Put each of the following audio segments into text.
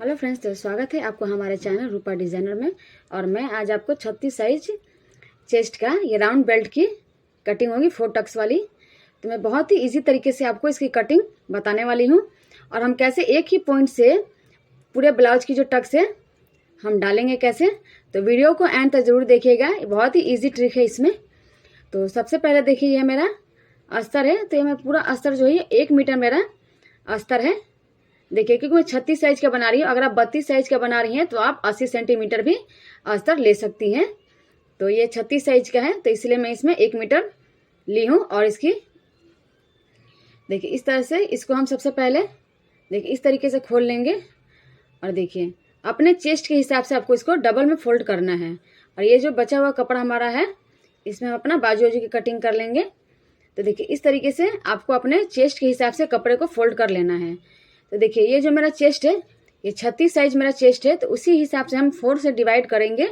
Hello friends, तो स्वागत है आपको हमारे चैनल रूपा डिज़ाइनर में। और मैं आज आपको 36 साइज चेस्ट का ये राउंड बेल्ट की कटिंग होगी 4 टक्स वाली। तो मैं बहुत ही इजी तरीके से आपको इसकी कटिंग बताने वाली हूँ और हम कैसे एक ही पॉइंट से पूरे ब्लाउज की जो टक्स है हम डालेंगे कैसे। तो वीडियो को एंड तक जरूर देखिएगा, बहुत ही ईजी ट्रिक है इसमें। तो सबसे पहले देखिए, यह मेरा अस्तर है। तो ये मैं पूरा अस्तर जो है 1 मीटर मेरा अस्तर है। देखिए, क्योंकि मैं 36 साइज का बना रही हूँ, अगर आप 32 साइज का बना रही हैं तो आप 80 सेंटीमीटर भी अस्तर ले सकती हैं। तो ये 36 साइज का है, तो इसलिए मैं इसमें 1 मीटर ली हूँ। और इसकी देखिए इस तरह से इसको हम सबसे पहले देखिए इस तरीके से खोल लेंगे। और देखिए अपने चेस्ट के हिसाब से आपको इसको डबल में फोल्ड करना है। और ये जो बचा हुआ कपड़ा हमारा है, इसमें हम अपना बाजू की कटिंग कर लेंगे। तो देखिए इस तरीके से आपको अपने चेस्ट के हिसाब से कपड़े को फोल्ड कर लेना है। तो देखिए ये जो मेरा चेस्ट है, ये 36 साइज मेरा चेस्ट है, तो उसी हिसाब से हम 4 से डिवाइड करेंगे।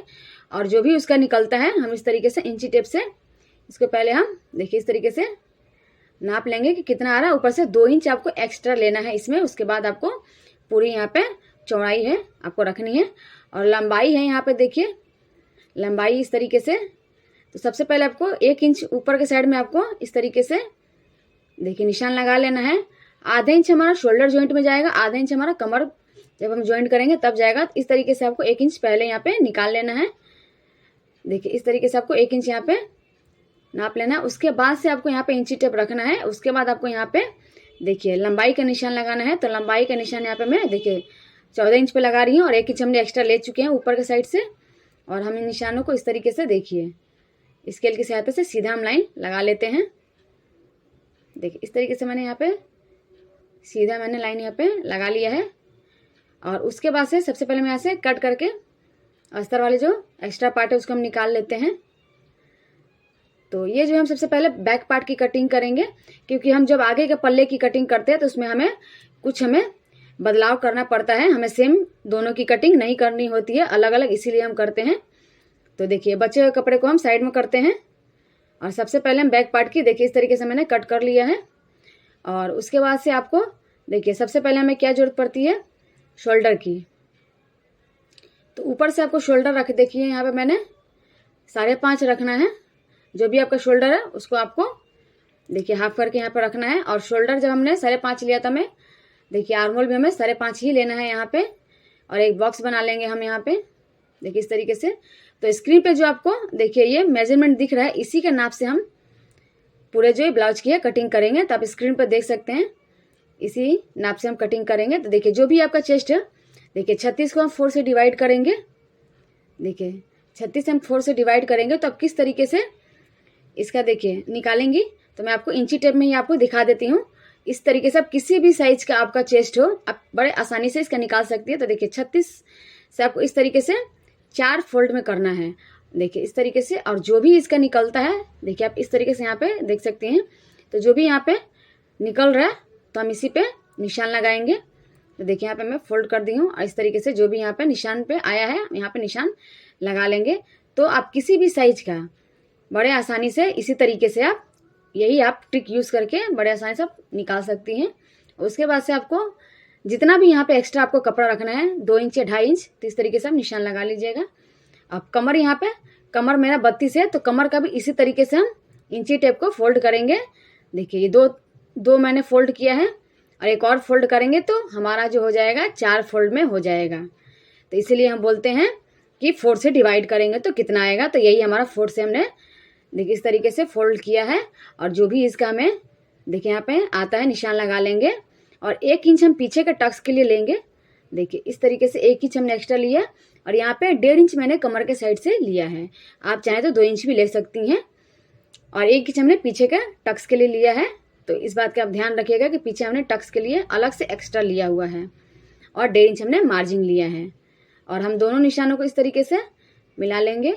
और जो भी उसका निकलता है हम इस तरीके से इंची टेप से इसको पहले हम देखिए इस तरीके से नाप लेंगे कि कितना आ रहा है। ऊपर से 2 इंच आपको एक्स्ट्रा लेना है इसमें। उसके बाद आपको पूरी यहाँ पे चौड़ाई है आपको रखनी है और लंबाई है यहाँ पे देखिए लंबाई इस तरीके से। तो सबसे पहले आपको 1 इंच ऊपर के साइड में आपको इस तरीके से देखिए निशान लगा लेना है। आधा इंच हमारा शोल्डर जॉइंट में जाएगा, आधा इंच हमारा कमर जब हम जॉइंट करेंगे तब जाएगा। तो इस तरीके से आपको 1 इंच पहले यहाँ पे निकाल लेना है। देखिए इस तरीके से आपको 1 इंच यहाँ पे नाप लेना है। उसके बाद से आपको यहाँ पे इंची टेप रखना है। उसके बाद आपको यहाँ पे देखिए लंबाई का निशान लगाना है। तो लंबाई का निशान यहाँ पे मैं देखिए 14 इंच पे लगा रही हूँ और 1 इंच हमने एक्स्ट्रा ले चुके हैं ऊपर के साइड से। और हम इन निशानों को इस तरीके से देखिए स्केल की सहायता से सीधा हम लाइन लगा लेते हैं। देखिए इस तरीके से मैंने यहाँ पे सीधा मैंने लाइन यहाँ पे लगा लिया है। और उसके बाद से सबसे पहले मैं यहाँ से कट करके अस्तर वाले जो एक्स्ट्रा पार्ट है उसको हम निकाल लेते हैं। तो ये जो हम सबसे पहले बैक पार्ट की कटिंग करेंगे, क्योंकि हम जब आगे के पल्ले की कटिंग करते हैं तो उसमें हमें बदलाव करना पड़ता है। हमें सेम दोनों की कटिंग नहीं करनी होती है, अलग अलग इसीलिए हम करते हैं। तो देखिए बचे हुए कपड़े को हम साइड में करते हैं और सबसे पहले हम बैक पार्ट की देखिए इस तरीके से मैंने कट कर लिया है। और उसके बाद से आपको देखिए सबसे पहले हमें क्या जरूरत पड़ती है, शोल्डर की। तो ऊपर से आपको शोल्डर रख देखिए यहाँ पे मैंने 5.5 रखना है। जो भी आपका शोल्डर है उसको आपको देखिए हाफ करके यहाँ पे रखना है। और शोल्डर जब हमने 5.5 लिया था, मैं देखिए आर्मोल भी हमें 5.5 ही लेना है यहाँ पे। और एक बॉक्स बना लेंगे हम यहाँ पे देखिए इस तरीके से। तो स्क्रीन पे जो आपको देखिए ये मेजरमेंट दिख रहा है, इसी के नाप से हम पूरे जो ब्लाउज की है कटिंग करेंगे। तो आप स्क्रीन पर देख सकते हैं, इसी नाप से हम कटिंग करेंगे। तो देखिए जो भी आपका चेस्ट है देखिए 36 को हम 4 से डिवाइड करेंगे। देखिए 36 से हम 4 से डिवाइड करेंगे तो अब किस तरीके से इसका देखिए निकालेंगी, तो मैं आपको इंची टेप में ही आपको दिखा देती हूँ। इस तरीके से आप किसी भी साइज का आपका चेस्ट हो आप बड़े आसानी से इसका निकाल सकती है। तो देखिए 36 से आपको इस तरीके से 4 फोल्ड में करना है देखिए इस तरीके से। और जो भी इसका निकलता है देखिए आप इस तरीके से यहाँ पे देख सकते हैं। तो जो भी यहाँ पे निकल रहा है तो हम इसी पे निशान लगाएंगे। तो देखिए यहाँ पे मैं फोल्ड कर दी हूँ और इस तरीके से जो भी यहाँ पे निशान पे आया है यहाँ पे निशान लगा लेंगे। तो आप किसी भी साइज का बड़े आसानी से इसी तरीके से आप ट्रिक यूज़ करके बड़े आसानी से आप निकाल सकती हैं। उसके बाद से आपको जितना भी यहाँ पे एक्स्ट्रा आपको कपड़ा रखना है 2 इंच या 2.5 इंच, तो इस तरीके से आप निशान लगा लीजिएगा। अब कमर यहाँ पे कमर मेरा 32 है, तो कमर का भी इसी तरीके से हम इंची टेप को फोल्ड करेंगे। देखिए ये दो मैंने फोल्ड किया है और एक और फोल्ड करेंगे तो हमारा जो हो जाएगा 4 फोल्ड में हो जाएगा। तो इसीलिए हम बोलते हैं कि 4 से डिवाइड करेंगे तो कितना आएगा। तो यही हमारा 4 से हमने देखिए इस तरीके से फोल्ड किया है। और जो भी इसका हमें देखिए यहाँ पे आता है निशान लगा लेंगे। और 1 इंच हम पीछे के टक्स के लिए लेंगे। देखिए इस तरीके से 1 इंच हमने एक्स्ट्रा लिया और यहाँ पे 1.5 इंच मैंने कमर के साइड से लिया है। आप चाहें तो 2 इंच भी ले सकती हैं। और 1 इंच हमने पीछे के टक्स के लिए लिया है। तो इस बात का आप ध्यान रखिएगा कि पीछे हमने टक्स के लिए अलग से एक्स्ट्रा लिया हुआ है और 1.5 इंच हमने मार्जिन लिया है। और हम दोनों निशानों को इस तरीके से मिला लेंगे।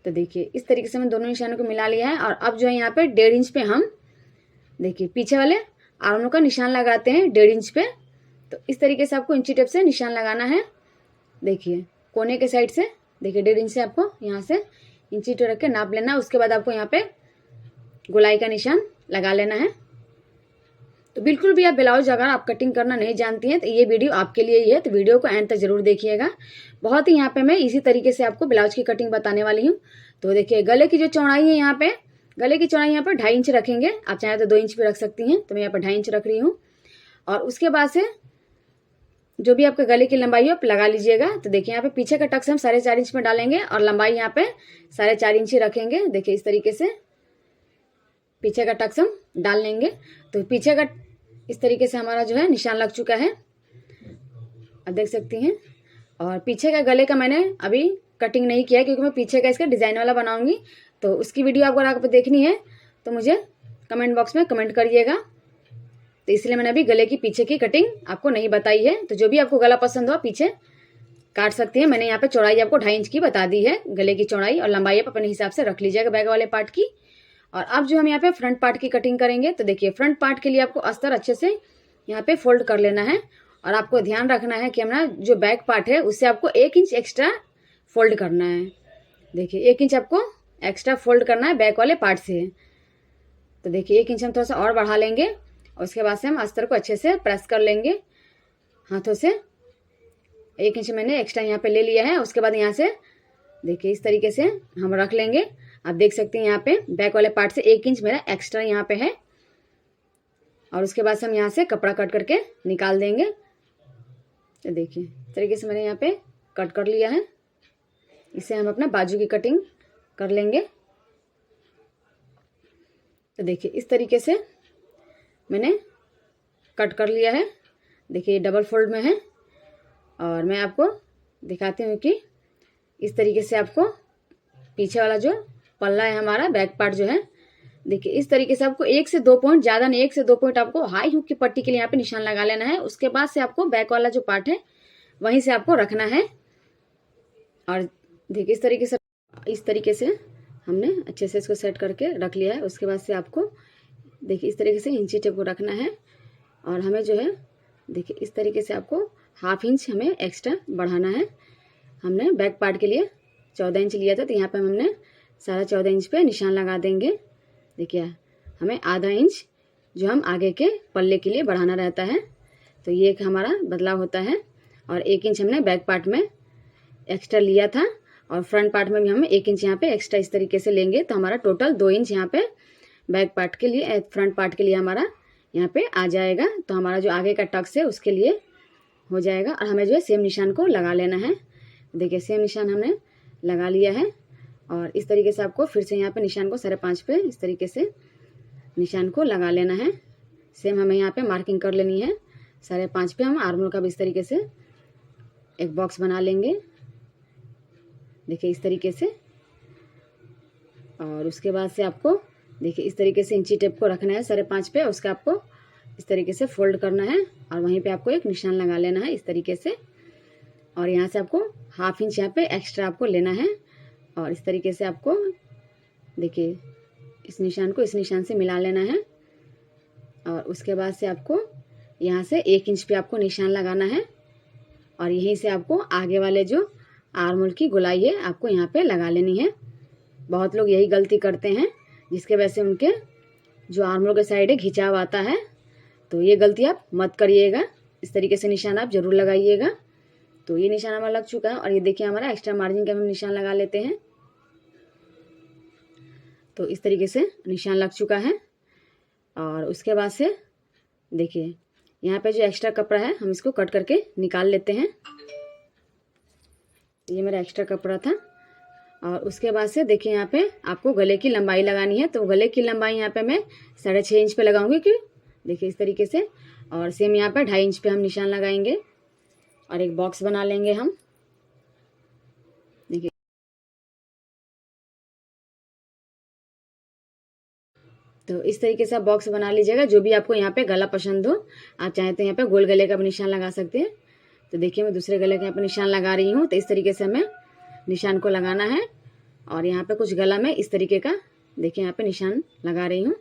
तो देखिए इस तरीके से हमने दोनों निशानों को मिला लिया है। और अब जो है यहाँ पे 1.5 इंच पे हम देखिए पीछे वाले आर्मों का निशान लगाते हैं 1.5 इंच पे। तो इस तरीके से आपको इंची टेप से निशान लगाना है। देखिए कोने के साइड से देखिए 1.5 इंच से आपको यहाँ से इंची टेप रख के नाप लेना है। उसके बाद आपको यहाँ पे गोलाई का निशान लगा लेना है। तो बिल्कुल भी आप ब्लाउज अगर आप कटिंग करना नहीं जानती हैं तो ये वीडियो आपके लिए ही है, तो वीडियो को एंड तक जरूर देखिएगा। बहुत ही यहाँ पे मैं इसी तरीके से आपको ब्लाउज की कटिंग बताने वाली हूँ। तो देखिए गले की जो चौड़ाई है, यहाँ पे गले की चौड़ाई यहाँ पर 2.5 इंच रखेंगे, आप चाहे तो 2 इंच भी रख सकती हैं, तो मैं यहाँ पर 2.5 इंच रख रही हूँ। और उसके बाद से जो भी आपके गले की लंबाई है आप लगा लीजिएगा। तो देखिए यहाँ पे पीछे का टक्स हम 4.5 इंच में डालेंगे और लंबाई यहाँ पे 4.5 इंच ही रखेंगे। देखिए इस तरीके से पीछे का टक्स हम डाल लेंगे। तो पीछे का इस तरीके से हमारा जो है निशान लग चुका है, आप देख सकती हैं। और पीछे का गले का मैंने अभी कटिंग नहीं किया है क्योंकि मैं पीछे का इसका डिज़ाइन वाला बनाऊंगी, तो उसकी वीडियो अगर आपको देखनी है तो मुझे कमेंट बॉक्स में कमेंट करिएगा। तो इसलिए मैंने अभी गले की पीछे की कटिंग आपको नहीं बताई है। तो जो भी आपको गला पसंद हो पीछे काट सकती है। मैंने यहाँ पे चौड़ाई आपको 2.5 इंच की बता दी है गले की चौड़ाई, और लंबाई आप अपने हिसाब से रख लीजिएगा बैक वाले पार्ट की। और अब जो हम यहाँ पे फ्रंट पार्ट की कटिंग करेंगे, तो देखिए फ्रंट पार्ट के लिए आपको अस्तर अच्छे से यहाँ पे फोल्ड कर लेना है। और आपको ध्यान रखना है कि हमारा जो बैक पार्ट है उससे आपको 1 इंच एक्स्ट्रा फोल्ड करना है। देखिए 1 इंच आपको एक्स्ट्रा फोल्ड करना है बैक वाले पार्ट से। तो देखिए 1 इंच हम थोड़ा सा और बढ़ा लेंगे और उसके बाद से हम अस्तर को अच्छे से प्रेस कर लेंगे हाथों से। 1 इंच मैंने एक्स्ट्रा यहाँ पे ले लिया है। उसके बाद यहाँ से देखिए इस तरीके से हम रख लेंगे। आप देख सकते हैं यहाँ पे बैक वाले पार्ट से 1 इंच मेरा एक्स्ट्रा यहाँ पे है। और उसके बाद से हम यहाँ से कपड़ा कट करके निकाल देंगे। तो देखिए इस तरीके से मैंने यहाँ पे कट कर लिया है। इसे हम अपना बाजू की कटिंग कर लेंगे। तो देखिए इस तरीके से मैंने कट कर लिया है। देखिए डबल फोल्ड में है। और मैं आपको दिखाती हूँ कि इस तरीके से आपको पीछे वाला जो पल्ला है हमारा बैक पार्ट जो है, देखिए इस तरीके से आपको 1 से 2 पॉइंट, ज़्यादा नहीं 1 से 2 पॉइंट आपको हाई हुक की पट्टी के लिए यहाँ पे निशान लगा लेना है। उसके बाद से आपको बैक वाला जो पार्ट है वहीं से आपको रखना है। और देखिए इस तरीके से हमने अच्छे से इसको सेट करके रख लिया है। उसके बाद से आपको देखिए इस तरीके से इंची टेप को रखना है। और हमें जो है देखिए इस तरीके से आपको 1/2 इंच हमें एक्स्ट्रा बढ़ाना है। हमने बैक पार्ट के लिए 14 इंच लिया था, तो यहाँ पे हमने 14.5 इंच पे निशान लगा देंगे। देखिए हमें आधा इंच जो हम आगे के पल्ले के लिए बढ़ाना रहता है। तो ये एक हमारा बदलाव होता है। और 1 इंच हमने बैक पार्ट में एक्स्ट्रा लिया था और फ्रंट पार्ट में भी हम 1 इंच यहाँ पे एक्स्ट्रा इस तरीके से लेंगे। तो हमारा टोटल 2 इंच यहाँ पे बैक पार्ट के लिए, फ्रंट पार्ट के लिए हमारा यहाँ पे आ जाएगा। तो हमारा जो आगे का टक्स है उसके लिए हो जाएगा। और हमें जो है सेम निशान को लगा लेना है। देखिए सेम निशान हमने लगा लिया है। और इस तरीके से आपको फिर से यहाँ पे निशान को 5.5 पे इस तरीके से निशान को लगा लेना है। सेम हमें यहाँ पे मार्किंग कर लेनी है 5.5 पे। हम आर्मोल का भी इस तरीके से एक बॉक्स बना लेंगे, देखिए इस तरीके से। और उसके बाद से आपको देखिए इस तरीके से इंची टेप को रखना है 5.5 पे। उसका आपको इस तरीके से फोल्ड करना है और वहीं पे आपको एक निशान लगा लेना है इस तरीके से। और यहाँ से आपको 1/2 इंच यहाँ पे एक्स्ट्रा आपको लेना है। और इस तरीके से आपको देखिए इस निशान को इस निशान से मिला लेना है। और उसके बाद से आपको यहाँ से 1 इंच पे आपको निशान लगाना है। और यहीं से आपको आगे वाले जो आर्मोल की गोलाई है आपको यहाँ पे लगा लेनी है। बहुत लोग यही गलती करते हैं जिसके वजह से उनके जो आर्मोल के साइड है खिंचाव आता है। तो ये गलती आप मत करिएगा। इस तरीके से निशान आप जरूर लगाइएगा। तो ये निशान हमारा लग चुका है। और ये देखिए हमारा एक्स्ट्रा मार्जिन का हम निशान लगा लेते हैं। तो इस तरीके से निशान लग चुका है। और उसके बाद से देखिए यहाँ पे जो एक्स्ट्रा कपड़ा है हम इसको कट करके निकाल लेते हैं। ये मेरा एक्स्ट्रा कपड़ा था। और उसके बाद से देखिए यहाँ पे आपको गले की लंबाई लगानी है। तो गले की लंबाई यहाँ पे मैं 6.5 इंच पे लगाऊंगी कि देखिए इस तरीके से। और सेम यहाँ पे 2.5 इंच पे हम निशान लगाएंगे और एक बॉक्स बना लेंगे हम। देखिए तो इस तरीके से आप बॉक्स बना लीजिएगा। जो भी आपको यहाँ पे गला पसंद हो, आप चाहें तो यहाँ पे गोल गले का भी निशान लगा सकते हैं। तो देखिए मैं दूसरे गले का यहाँ पे निशान लगा रही हूँ। तो इस तरीके से हमें निशान को लगाना है। और यहाँ पे कुछ गला में इस तरीके का देखिए यहाँ पे निशान लगा रही हूँ।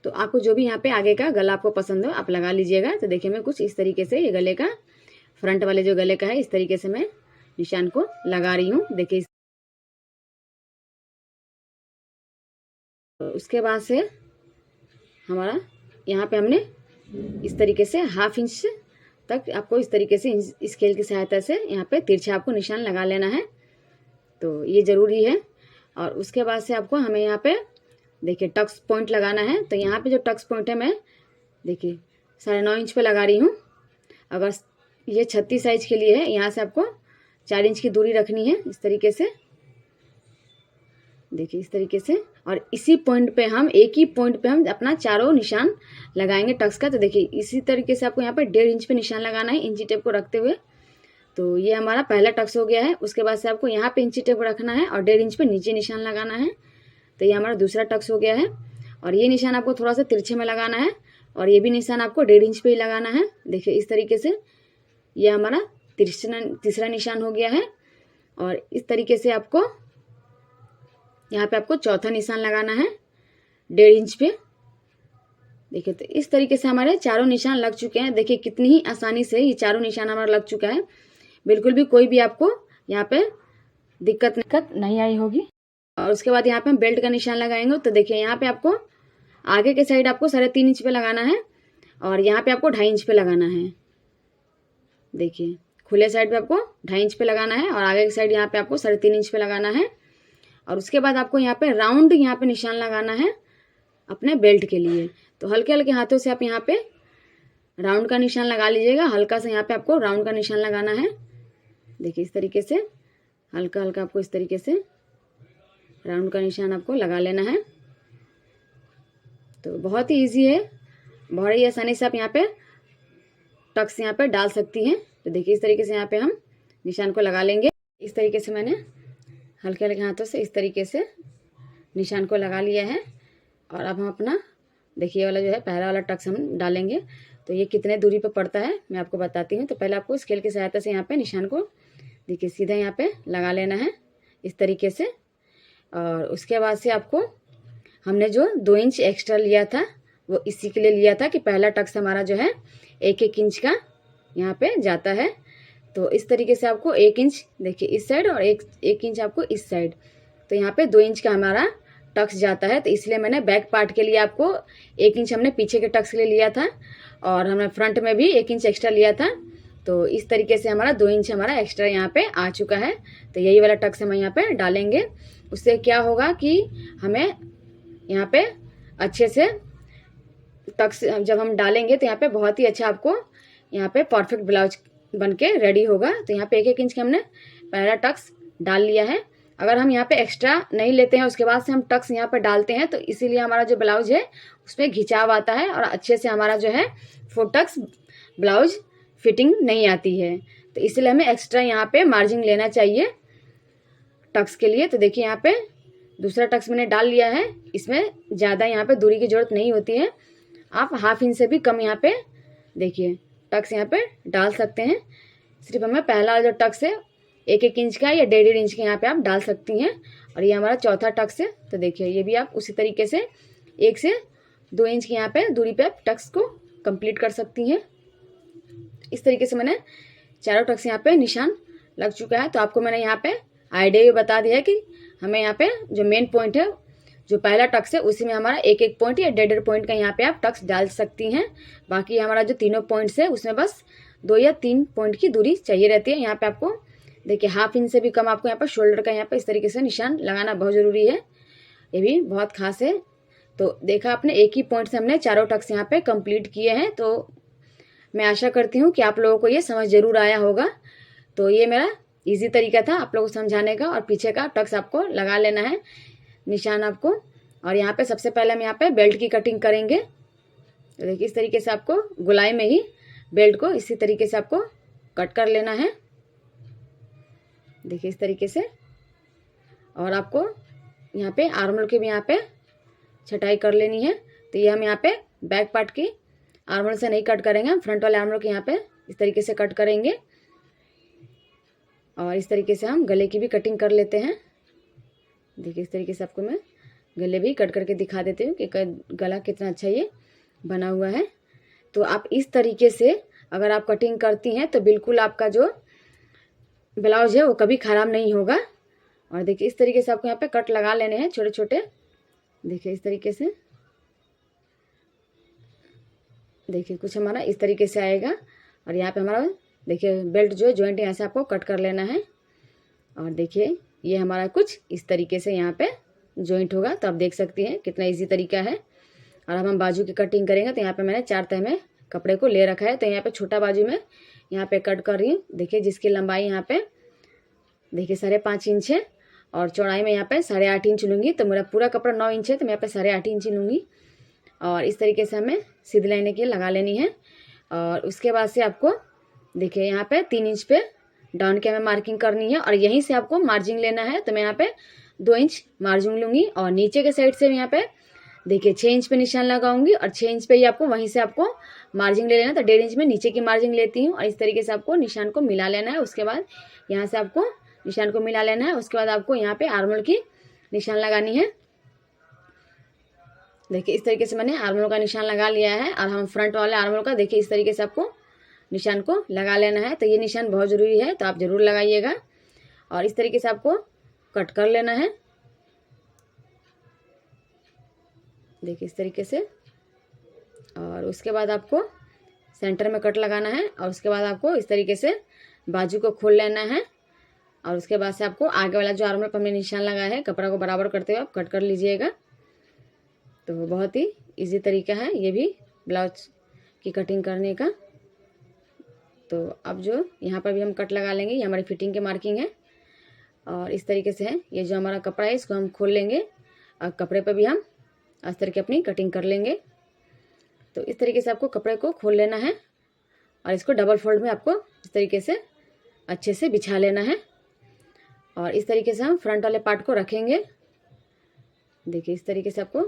तो आपको जो भी यहाँ पे आगे का गला आपको पसंद हो आप लगा लीजिएगा। तो देखिए मैं कुछ इस तरीके से ये गले का फ्रंट वाले जो गले का है इस तरीके से मैं निशान को लगा रही हूँ। देखिए तो उसके बाद से हमारा यहाँ पे हमने इस तरीके से 1/2 इंच तक आपको इस तरीके से स्केल की सहायता से यहाँ पे तिरछा आपको निशान लगा लेना है। तो ये ज़रूरी है। और उसके बाद से आपको हमें यहाँ पे देखिए टक्स पॉइंट लगाना है। तो यहाँ पे जो टक्स पॉइंट है मैं देखिए 9.5 इंच पे लगा रही हूँ। अगर ये 36 साइज के लिए है, यहाँ से आपको 4 इंच की दूरी रखनी है इस तरीके से। देखिए इस तरीके से, और इसी पॉइंट पे हम एक ही पॉइंट पे हम अपना चारों निशान लगाएंगे टक्स का। तो देखिए इसी तरीके से आपको यहाँ पे 1.5 इंच पे निशान लगाना है इंची टेप को रखते हुए। तो ये हमारा पहला टक्स हो गया है। उसके बाद से आपको यहाँ पे इंची टेप रखना है और 1.5 इंच पे नीचे निशान लगाना है। तो ये हमारा दूसरा टक्स हो गया है। और ये निशान आपको थोड़ा सा तिरछे में लगाना है और ये भी निशान आपको 1.5 इंच पे ही लगाना है। देखिए इस तरीके से ये हमारा तीसरा निशान हो गया है। और इस तरीके से आपको यहाँ पे आपको चौथा निशान लगाना है 1.5 इंच पे। देखिए तो इस तरीके से हमारे चारों निशान लग चुके हैं। देखिए कितनी ही आसानी से ये चारों निशान हमारा लग चुका है। बिल्कुल भी कोई भी आपको यहाँ पे दिक्कत नहीं आई होगी। और उसके बाद यहाँ पे हम बेल्ट का निशान लगाएंगे। तो देखिए यहाँ पे आपको आगे के साइड आपको 3.5 इंच पे लगाना है और यहाँ पे आपको 2.5 इंच पे लगाना है। देखिए खुले साइड पे आपको 2.5 इंच पे लगाना है और आगे की साइड यहाँ पे आपको 3.5 इंच पे लगाना है। और उसके बाद आपको यहाँ पे राउंड यहाँ पे निशान लगाना है अपने बेल्ट के लिए। तो हल्के हल्के हाथों से आप यहाँ पे राउंड का निशान लगा लीजिएगा। हल्का सा यहाँ पे आपको राउंड का निशान लगाना है। देखिए इस तरीके से हल्का हल्का आपको इस तरीके से राउंड का निशान आपको लगा लेना है। तो बहुत ही ईजी है, बहुत ही आसानी से आप यहाँ पे टक्स यहाँ पे डाल सकती हैं। तो देखिए इस तरीके से यहाँ पे हम निशान को लगा लेंगे। इस तरीके से मैंने हल्के हल्के हाथों से इस तरीके से निशान को लगा लिया है। और अब हम अपना देखिए वाला जो है पहला वाला टक्स हम डालेंगे। तो ये कितने दूरी पे पड़ता है मैं आपको बताती हूँ। तो पहले आपको स्केल की सहायता से यहाँ पे निशान को देखिए सीधा यहाँ पे लगा लेना है इस तरीके से। और उसके बाद से आपको हमने जो 2 इंच एक्स्ट्रा लिया था वो इसी के लिए लिया था कि पहला टक्स हमारा जो है 1-1 इंच का यहाँ पे जाता है। तो इस तरीके से आपको 1 इंच देखिए इस साइड और 1 इंच आपको इस साइड। तो यहाँ पे 2 इंच का हमारा टक्स जाता है। तो इसलिए मैंने बैक पार्ट के लिए आपको 1 इंच हमने पीछे के टक्स के लिए लिया था और हमने फ्रंट में भी 1 इंच एक्स्ट्रा लिया था। तो इस तरीके से हमारा 2 इंच हमारा एक्स्ट्रा यहाँ पे आ चुका है। तो यही वाला टक्स हम यहाँ पे डालेंगे। उससे क्या होगा कि हमें यहाँ पे अच्छे से टक्स जब हम डालेंगे तो यहाँ पे बहुत ही अच्छा आपको यहाँ पे परफेक्ट ब्लाउज बन के रेडी होगा। तो यहाँ पे 1-1 इंच का हमने पहला टक्स डाल लिया है। अगर हम यहाँ पे एक्स्ट्रा नहीं लेते हैं उसके बाद से हम टक्स यहाँ पे डालते हैं तो इसीलिए हमारा जो ब्लाउज है उसमें घिंचाव आता है और अच्छे से हमारा जो है 4 टक्स ब्लाउज फिटिंग नहीं आती है। तो इसलिए हमें एक्स्ट्रा यहाँ पे मार्जिन लेना चाहिए टक्स के लिए। तो देखिए यहाँ पे दूसरा टक्स मैंने डाल लिया है। इसमें ज़्यादा यहाँ पे दूरी की ज़रूरत नहीं होती है। आप 1/2 इंच से भी कम यहाँ पे देखिए टक्स यहाँ पे डाल सकते हैं। सिर्फ हमें पहला जो टक्स है 1-1 इंच का या 1.5 इंच का यहाँ पे आप डाल सकती हैं। और ये हमारा चौथा टक्स है। तो देखिए ये भी आप उसी तरीके से 1 से 2 इंच की यहाँ पे दूरी पे आप टक्स को कंप्लीट कर सकती हैं। इस तरीके से मैंने चारों टक्स यहाँ पे निशान लग चुका है। तो आपको मैंने यहाँ पे आइडिया ये बता दिया है कि हमें यहाँ पे जो मेन पॉइंट है जो पहला टक्स है उसी में हमारा 1-1 पॉइंट या 1.5 पॉइंट का यहाँ पे आप टक्स डाल सकती हैं। बाकी हमारा जो तीनों पॉइंट्स है उसमें बस 2 या 3 पॉइंट की दूरी चाहिए रहती है। यहाँ पे आपको देखिए 1/2 इंच से भी कम आपको यहाँ पर शोल्डर का यहाँ पे इस तरीके से निशान लगाना बहुत ज़रूरी है। ये भी बहुत खास है। तो देखा आपने एक ही पॉइंट से हमने चारों टक्स यहाँ पे कंप्लीट किए हैं। तो मैं आशा करती हूँ कि आप लोगों को ये समझ ज़रूर आया होगा। तो ये मेरा इजी तरीका था आप लोगों को समझाने का। और पीछे का टक्स आपको लगा लेना है निशान आपको। और यहाँ पे सबसे पहले हम यहाँ पे बेल्ट की कटिंग करेंगे। तो देखिए इस तरीके से आपको गोलाई में ही बेल्ट को इसी तरीके से आपको कट कर लेना है। देखिए इस तरीके से। और आपको यहाँ पे आर्म होल की भी यहाँ पे छटाई कर लेनी है। तो ये हम यहाँ पे बैक पार्ट की आर्म होल से नहीं कट करेंगे, हम फ्रंट वाले आर्म होल के यहाँ पे इस तरीके से कट करेंगे। और इस तरीके से हम गले की भी कटिंग कर लेते हैं। देखिए इस तरीके से आपको मैं गले भी कट करके दिखा देती हूँ कि गला कितना अच्छा ये बना हुआ है। तो आप इस तरीके से अगर आप कटिंग करती हैं तो बिल्कुल आपका जो ब्लाउज है वो कभी ख़राब नहीं होगा। और देखिए इस तरीके से आपको यहाँ पे कट लगा लेने हैं छोटे छोटे। देखिए इस तरीके से देखिए कुछ हमारा इस तरीके से आएगा। और यहाँ पे हमारा देखिए बेल्ट जो है जॉइंट यहाँ से आपको कट कर लेना है। और देखिए ये हमारा कुछ इस तरीके से यहाँ पे जॉइंट होगा। तो आप देख सकती हैं कितना इजी तरीका है। और अब हम बाजू की कटिंग करेंगे। तो यहाँ पे मैंने 4 तह में कपड़े को ले रखा है। तो यहाँ पे छोटा बाजू में यहाँ पे कट कर रही हूँ। देखिए जिसकी लंबाई यहाँ पे देखिए 5.5 इंच है और चौड़ाई में यहाँ पे 8.5 इंच लूँगी। तो मेरा पूरा कपड़ा 9 इंच है, तो मैं यहाँ पे 8.5 इंच लूँगी। और इस तरीके से हमें सीधी लाइनें की लगा लेनी है। और उसके बाद से आपको देखिए यहाँ पे 3 इंच पे डाउन की हमें मार्किंग करनी है और यहीं से आपको मार्जिन लेना है। तो मैं यहाँ पे 2 इंच मार्जिन लूँगी और नीचे के साइड से यहाँ पे देखिए 6 इंच पे निशान लगाऊंगी और 6 इंच पे ही आपको वहीं से आपको मार्जिन ले लेना। तो 1.5 इंच में नीचे की मार्जिन लेती हूँ और इस तरीके से आपको निशान को मिला लेना है। उसके बाद यहाँ से आपको निशान को मिला लेना है। उसके बाद आपको यहाँ पे आर्महोल की निशान लगानी है। देखिए इस तरीके से मैंने आर्महोल का निशान लगा लिया है। और हम फ्रंट वाले आर्महोल का देखिए इस तरीके से आपको निशान को लगा लेना है। तो ये निशान बहुत ज़रूरी है, तो आप ज़रूर लगाइएगा। और इस तरीके से आपको कट कर लेना है। देखिए इस तरीके से। और उसके बाद आपको सेंटर में कट लगाना है और उसके बाद आपको इस तरीके से बाजू को खोल लेना है। और उसके बाद से आपको आगे वाला जो आर्महोल पर हमने निशान लगाया है कपड़ा को बराबर करते हुए आप कट कर लीजिएगा। तो बहुत ही इजी तरीका है ये भी ब्लाउज की कटिंग करने का। तो अब जो यहाँ पर भी हम कट लगा लेंगे, ये हमारी फिटिंग की मार्किंग है। और इस तरीके से है ये जो हमारा कपड़ा है इसको हम खोल लेंगे और कपड़े पर भी हम अस्तर की अपनी कटिंग कर लेंगे। तो इस तरीके से आपको कपड़े को खोल लेना है और इसको डबल फोल्ड में आपको इस तरीके से अच्छे से बिछा लेना है। और इस तरीके से हम फ्रंट वाले पार्ट को रखेंगे। देखिए इस तरीके से आपको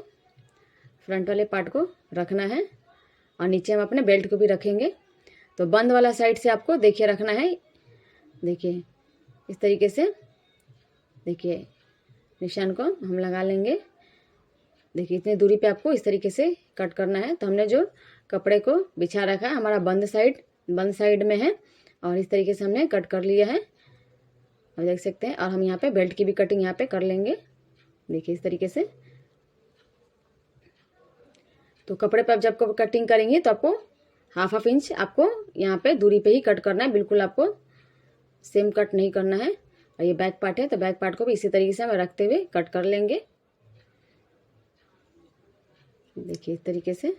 फ्रंट वाले पार्ट को रखना है और नीचे हम अपने बेल्ट को भी रखेंगे। तो बंद वाला साइड से आपको देखिए रखना है। देखिए इस तरीके से देखिए निशान को हम लगा लेंगे। देखिए इतनी दूरी पे आपको इस तरीके से कट करना है। तो हमने जो कपड़े को बिछा रखा है हमारा बंद साइड में है और इस तरीके से हमने कट कर लिया है और देख सकते हैं। और हम यहाँ पे बेल्ट की भी कटिंग यहाँ पे कर लेंगे। देखिए इस तरीके से। तो कपड़े पे आप जब कटिंग करेंगे तो आपको हाफ इंच आपको यहाँ पे दूरी पे ही कट करना है, बिल्कुल आपको सेम कट नहीं करना है। और ये बैक पार्ट है तो बैक पार्ट को भी इसी तरीके से हम रखते हुए कट कर लेंगे। देखिए इस तरीके से।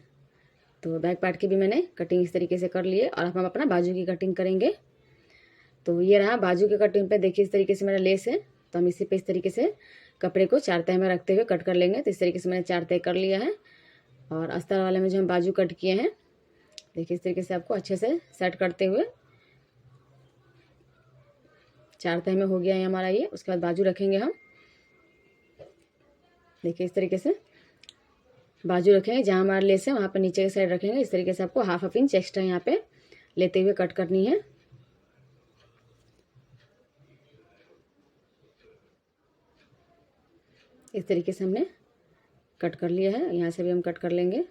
तो बैक पार्ट की भी मैंने कटिंग इस तरीके से कर ली है। और अब हम अपना बाजू की कटिंग करेंगे। तो ये रहा बाजू की कटिंग पे। देखिए इस तरीके से मेरा लेस है तो हम इसी पे इस तरीके से कपड़े को 4 तह में रखते हुए कट कर लेंगे। तो इस तरीके से मैंने 4 तह कर लिया है। और अस्तर वाले में जो हम बाजू कट किए हैं देखिए इस तरीके से आपको अच्छे से सेट करते हुए 4 तह में हो गया है हमारा ये। उसके बाद बाजू रखेंगे हम। देखिए इस तरीके से बाजू रखेंगे, जहाँ हमारा लेस है वहाँ पर नीचे की साइड रखेंगे। इस तरीके से आपको हाफ इंच एक्स्ट्रा यहाँ पे लेते हुए कट करनी है। इस तरीके से हमने कट कर लिया है। यहाँ से भी हम कट कर लेंगे।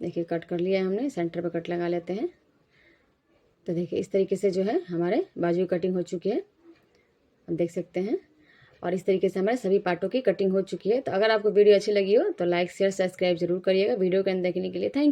देखिए कट कर लिया है हमने। सेंटर पे कट लगा लेते हैं। तो देखिए इस तरीके से जो है हमारे बाजू की कटिंग हो चुकी है, आप देख सकते हैं। और इस तरीके से हमारे सभी पार्टों की कटिंग हो चुकी है। तो अगर आपको वीडियो अच्छी लगी हो तो लाइक शेयर सब्सक्राइब जरूर करिएगा। वीडियो को अंत देखने के लिए थैंक यू।